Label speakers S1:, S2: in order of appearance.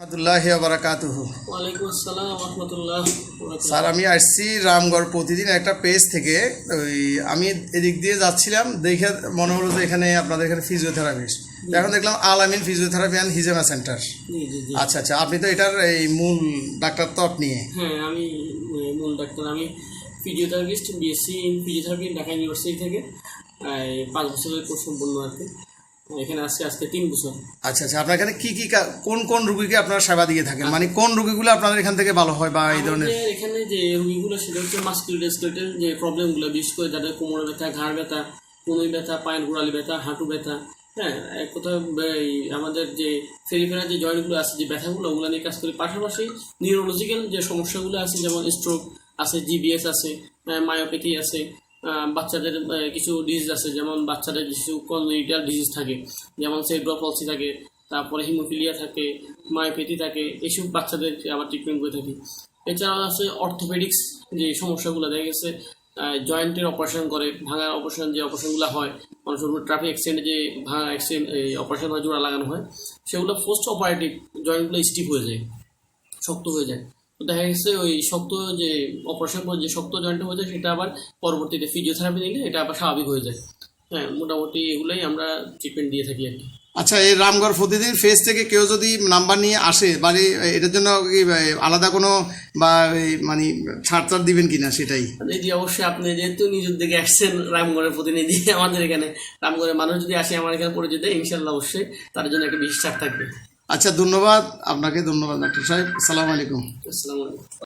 S1: রহমতুল্লাহি ওয়া বারাকাতুহু।
S2: ওয়ালাইকুম আসসালাম ওয়া রাহমাতুল্লাহ।
S1: স্যার, আমি আসছি রামগড় প্রতিদিন একটা পেজ থেকে। আমি এদিক দিয়ে যাচ্ছিলাম, দেখে মনে হলো যে এখানে আপনাদের এখানে ফিজিওথেরাপিস্ট। এখন দেখলাম আল আমিন ফিজিওথেরাপি অ্যান্ড হিজেমা সেন্টার। আচ্ছা আচ্ছা, আপনি তো এটার এই মূল ডাক্তার তো আপনি?
S2: হ্যাঁ, আমি মূল ডাক্তার। আমি physiotherapist, BSc in physiotherapy Dhaka university থেকে 5 বছরের কোর্স সম্পূর্ণ আর কি। এখানে আসছে আজকে 3 বছর।
S1: আচ্ছা আচ্ছা, আপনার এখানে কি কি কোন কোন রোগীকে আপনারা সেবা দিয়ে থাকেন, মানে কোন রোগীগুলো আপনাদের এখান থেকে ভালো হয় বা এই ধরনের?
S2: এখানে যে রোগীগুলো সেটা হচ্ছে মাস্কুলোস্কেলেটাল যে প্রবলেমগুলো, বিশেষ করে যাদের কোমর ব্যথা, ঘাড় ব্যথা, কনুই ব্যথা, পায়ের গোড়ালি ব্যথা, হাঁটু ব্যথা। হ্যাঁ, এক কথা আমাদের যে ফেরিফেরাল যে জয়েন্টগুলো আছে, যে ব্যথাগুলো, ওগুলো নিয়ে কাজ করি। পাশাপাশি নিউরোলজিক্যাল যে সমস্যাগুলো আছে, যেমন স্ট্রোক আছে, জিবিএস আছে, মায়োপ্যাথি আছে, বাচ্চাদের কিছু ডিজিজ আছে, যেমন বাচ্চাদের কিছু কনজেনিটাল ডিজিজ থাকে, যেমন সেরিব্রাল পলসি থাকে, তারপরে হিমোফিলিয়া থাকে, মায়োপ্যাথি থাকে, এইসব বাচ্চাদের আবার ট্রিটমেন্ট করে থাকি। এছাড়াও আছে অর্থোপেডিক্স যে সমস্যাগুলো, দেখা গেছে জয়েন্টের অপারেশন করে, ভাঙা অপারেশন যে অপারেশনগুলো হয়, মানুষের ট্রাফিক অ্যাক্সিডেন্টে যে ভাঙা অ্যাক্সিডেন্ট অপারেশন হয়, জোড়া লাগানো হয়, সেগুলো পোস্ট অপারেটিভ জয়েন্টগুলো স্টিফ হয়ে যায়, শক্ত হয়ে যায়। তো দেখা গেছে ওই শক্ত যে অপারেশন পর যে শক্ত জয়েন্ট হয়ে যায়, সেটা আবার পরবর্তীতে ফিজিওথেরাপি দিলে এটা আবার স্বাভাবিক হয়ে যায়। হ্যাঁ, মোটামুটি এগুলোই আমরা ট্রিটমেন্ট দিয়ে থাকি আর কি।
S1: আচ্ছা, এই রামগড় প্রতিদিন ফেজ থেকে কেউ যদি নাম্বার নিয়ে আসে, মানে এটার জন্য কি আলাদা কোনো বা মানে ছাড় ছাড় দিবেন কিনা সেটাই?
S2: জি, অবশ্যই। আপনি যেহেতু নিজের দিকে আসছেন, রামগড়ের প্রতিনিধি আমাদের এখানে, রামগড়ের মানুষ যদি আসে আমার এখানে পরিচিত, ইনশাল্লাহ অবশ্যই তার জন্য একটা বিশেষ ছাড় থাকবে।
S1: আচ্ছা, ধন্যবাদ আপনাকে। ধন্যবাদ ডাক্তার সাহেব। আসসালামু আলাইকুম।
S2: আসসালামু আলাইকুম।